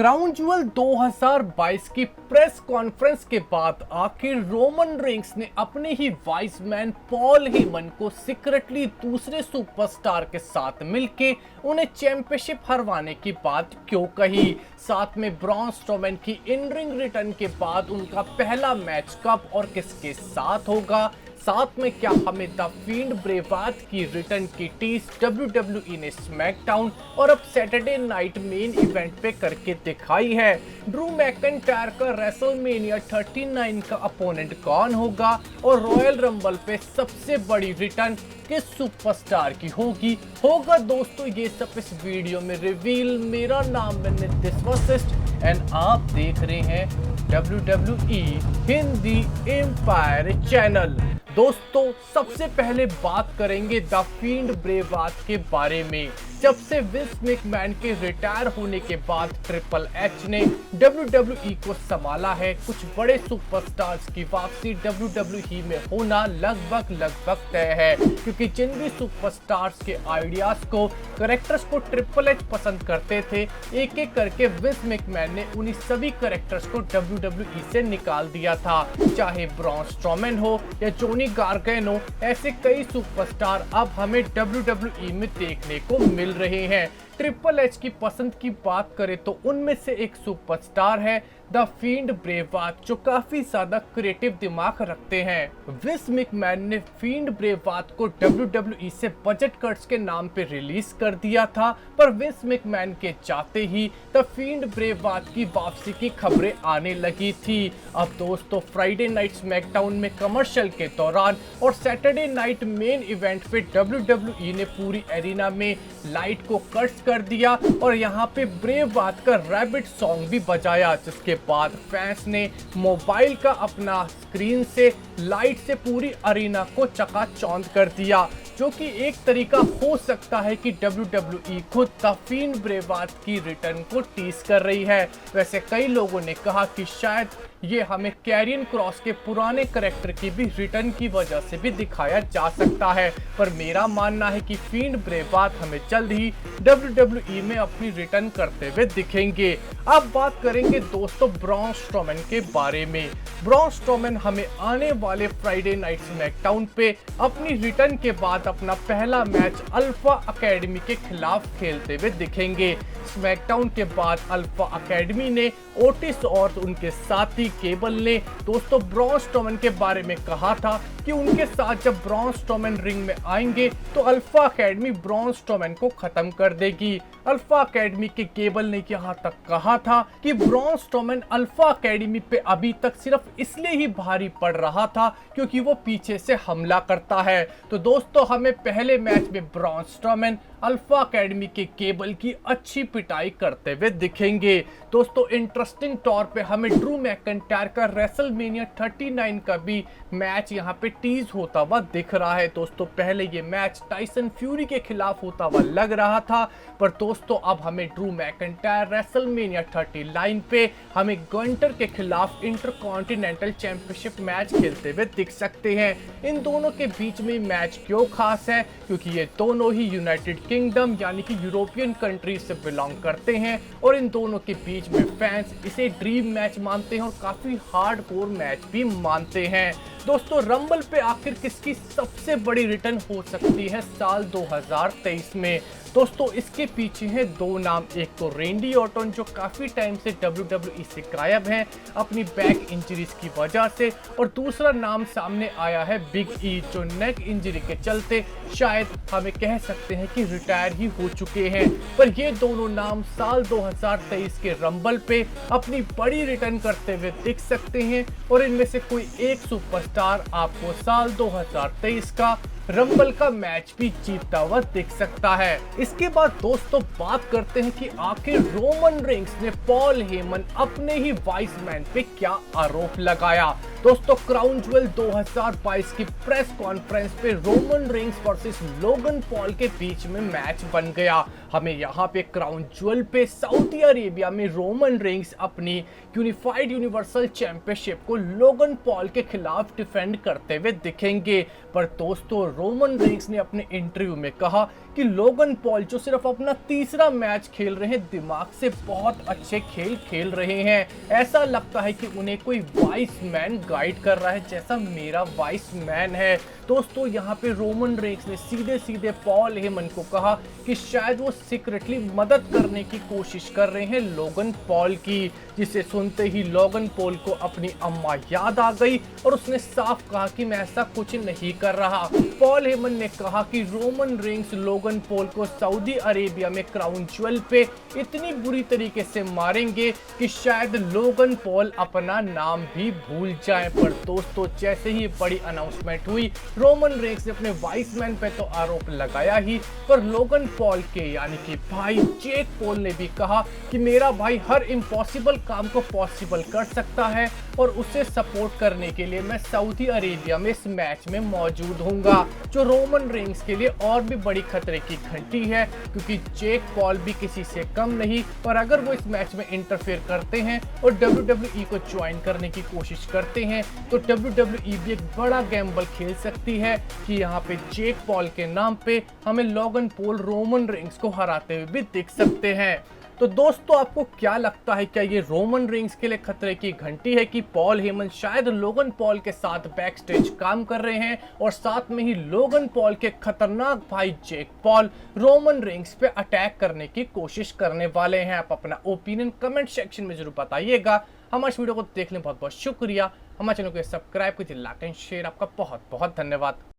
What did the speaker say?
Crown jewel 2022 की press conference के बाद आखिर रोमन रेंस ने अपने ही वाइस मैन पॉल हेमन को सीक्रेटली दूसरे सुपरस्टार के साथ मिलके उन्हें चैंपियनशिप हरवाने की बात क्यों कही। साथ में ब्रॉन स्ट्रोमैन की इन रिंग रिटर्न के बाद उनका पहला मैच कब और किसके साथ होगा, साथ में क्या हमें द फील्ड ब्रे वात की रिटर्न की टीज WWE ने स्मैकडाउन और अब सैटरडे नाइट मेन इवेंट पे करके दिखाई है। ड्रू मैकइंटायर का रेसलमेनिया 39 का अपोनेंट कौन होगा और रॉयल रंबल पे सबसे बड़ी रिटर्न किस सुपरस्टार की होगा दोस्तों, ये सब इस वीडियो में रिवील। मेरा नाम है नितिश वशिष्ठ एंड आप देख रहे हैं WWE हिंदी एम्पायर चैनल। दोस्तों सबसे पहले बात करेंगे द फील्ड ब्रे वात के बारे में। जब से विंस मैकमैन के रिटायर होने के बाद ट्रिपल एच ने WWE को संभाला है। कुछ बड़े सुपरस्टार्स की वापसी WWE में होना लगभग तय है, क्योंकि जिन भी सुपरस्टार्स के आइडियाज को, कैरेक्टर्स को ट्रिपल एच पसंद करते थे, एक एक करके विंस मैकमैन ने उन्हीं सभी कैरेक्टर्स को WWE से निकाल दिया था। चाहे ब्रॉन स्ट्रोमैन हो या जोनी गार्गैनो, ऐसे कई सुपरस्टार अब हमें WWE में देखने को मिल रहे हैं। ट्रिपल एच की पसंद की बात करें तो उनमें से एक सुपरस्टार है द फील्ड ब्रे वात, जो काफी ज्यादा क्रिएटिव दिमाग रखते हैं। विंस मैकमैन ने फील्ड ब्रे वात को WWE से बजट कट्स के नाम पे रिलीज कर दिया था, पर विंस मैकमैन के जाते ही द फील्ड ब्रे वात की वापसी की खबरें आने लगी थी। अब दोस्तों फ्राइडे नाइट स्मैकडाउन में कमर्शियल के दौरान और सैटरडे नाइट मेन इवेंट पे WWE ने पूरी एरिना में लाइट को कट्स कर दिया और यहाँ पे ब्रे वात का रैबिट सॉन्ग भी बजाया, जिसके बाद फैंस ने मोबाइल का अपना स्क्रीन से लाइट से पूरी अरीना को चकाचौंध कर दिया, जो कि एक तरीका हो सकता है कि WWE खुद द फील्ड ब्रे वात की रिटर्न को टीज कर रही है। वैसे कई लोगों ने कहा कि शायद ये हमें कैरियन क्रॉस के पुराने कैरेक्टर की भी रिटर्न की वजह से भी दिखाया जा सकता है, पर मेरा मानना है कि फील्ड ब्रे वात हमें जल्द ही WWE में अपनी रिटर्न करते हुए दिखेंगे। अब बात करेंगे दोस्तों ब्रॉन स्ट्रोमैन के बारे में। ब्रॉन स्ट्रोमैन हमें आने वाले फ्राइडे नाइट स्मैकडाउन पे अपनी रिटर्न के बाद अपना पहला मैच अल्फा अकेडमी के खिलाफ खेलते हुए दिखेंगे। स्मैकडाउन के बाद अल्फा अकेडमी ने ओटिस और उनके साथी केबल ने दोस्तों ब्रॉन स्ट्रोमैन के बारे में कहा था कि उनके साथ जब ब्रॉन स्ट्रोमैन रिंग में आएंगे तो अल्फा अकेडमी ब्रॉन स्ट्रोमैन को खत्म कर देगी। अल्फा अकेडमी के केबल ने यहाँ तक कहा था कि ब्रॉन स्ट्रोमैन अल्फा अकेडमी पे अभी तक सिर्फ इसलिए ही भारी पड़ रहा था क्योंकि वो पीछे से हमला करता है। तो दोस्तों हमें पहले मैच में ब्रॉन स्ट्रोमैन अल्फा अकेडमी के केबल की अच्छी पिटाई करते हुए दिखेंगे। दोस्तों इंटरेस्टिंग तौर पे हमें ड्रू मैकइंटायर का रेसलमेनिया 39 का भी मैच यहाँ पे टीज होता हुआ दिख रहा है। दोस्तों पहले ये मैच टाइसन फ्यूरी के खिलाफ होता हुआ लग रहा था, पर दोस्तों अब हमें ड्रू मैकइंटायर रेसलमेनिया 39 पे हमें गंटर के खिलाफ इंटरकॉन्टिनेंटल चैंपियनशिप मैच खेलते हुए दिख सकते हैं। इन दोनों के बीच में मैच क्यों खास है, क्योंकि ये दोनों ही यूनाइटेड किंगडम यानी कि यूरोपियन कंट्री से बिलोंग करते हैं और इन दोनों के बीच में फैंस इसे ड्रीम मैच मानते हैं और काफी हार्डकोर मैच भी मानते हैं। दोस्तों रंबल पे आखिर किसकी सबसे बड़ी रिटर्न हो सकती है साल 2023 में? दोस्तों इसके पीछे हैं दो नाम, एक तो रेंडी ऑर्टन जो काफी टाइम से WWE से गायब हैं अपनी बैक इंजरीज की वजह से, और दूसरा नाम सामने आया है बिग ई, जो नेक इंजरी के चलते शायद हमें कह सकते हैं कि रिटायर ही हो चुके हैं। पर ये दोनों नाम साल 2023 के रंबल पे अपनी बड़ी रिटर्न करते हुए दिख सकते हैं और इनमें से कोई एक सुपरस्टार आपको साल 2023 का रंबल का मैच भी जीतता हुआ दिख सकता है। इसके बाद दोस्तों बात करते हैं कि आखिर रोमन रेंस ने पॉल हेमन अपने ही वाइस मैन पे क्या आरोप लगाया। दोस्तों क्राउन ज्वेल 2022 की प्रेस कॉन्फ्रेंस पे Roman Reigns versus Logan Paul के बीच में मैच बन गया। हमें यहाँ पे क्राउन ज्वेल पे सऊदी अरेबिया में रोमन रेंस अपनी यूनिफाइड यूनिवर्सल चैंपियनशिप को लोगन पॉल के खिलाफ डिफेंड करते हुए दिखेंगे। पर दोस्तों रोमन रेंस ने अपने इंटरव्यू में कहा कि लोगन पॉल जो सिर्फ अपना तीसरा मैच खेल रहे हैं, दिमाग से बहुत अच्छे खेल खेल रहे हैं। ऐसा लगता है कि उन्हें कोई वाइस मैन गाइड कर रहा है, जैसा मेरा वाइस मैन है। दोस्तों यहाँ पे रोमन रेंस ने सीधे सीधे पॉल हेमन को कहा कि शायद वो सीक्रेटली मदद करने की कोशिश कर रहे हैं लोगन पॉल की, जिसे सुनते ही लोगन पॉल को अपनी अम्मा याद आ गई और उसने साफ कहा कि मैं ऐसा कुछ नहीं कर रहा। पॉल हेमन ने कहा कि रोमन रेंस लोगन पॉल को सऊदी अरेबिया में क्राउन ज्वेल पे इतनी बुरी तरीके से मारेंगे कि शायद लोगन पॉल अपना नाम भी भूल जाए। पर दोस्तों जैसे ही बड़ी अनाउंसमेंट हुई, रोमन रेंस ने अपने वाइस मैन पे तो आरोप लगाया ही, पर लोगन पॉल के यानी कि भाई जेक पॉल ने भी कहा कि मेरा भाई हर इम्पॉसिबल काम को पॉसिबल कर सकता है और उसे सपोर्ट करने के लिए मैं सऊदी अरेबिया में इस मैच में मौजूद हूँगा, जो रोमन रेंस के लिए और भी बड़ी खतरे की घंटी है, क्योंकि जेक पॉल भी किसी से कम नहीं। और अगर वो इस मैच में इंटरफेयर करते हैं और WWE को ज्वाइन करने की कोशिश करते हैं तो WWE भी एक बड़ा गैम्बल खेल सकती है कि यहाँ पे जेक पॉल के नाम पे हमें लोगन पॉल रोमन रेंस को हराते हुए भी दिख सकते हैं। तो दोस्तों आपको क्या लगता है, क्या ये रोमन रेंस के लिए खतरे की घंटी है कि पॉल हेमन शायद लोगन पॉल के साथ बैक स्टेज काम कर रहे हैं और साथ में ही लोगन पॉल के खतरनाक भाई जेक पॉल रोमन रेंस पे अटैक करने की कोशिश करने वाले हैं? आप अपना ओपिनियन कमेंट सेक्शन में जरूर बताइएगा। हमारे वीडियो को देखने बहुत बहुत शुक्रिया। हमारे चैनल को सब्सक्राइब कीजिए, लाइक एंड शेयर। आपका बहुत बहुत धन्यवाद।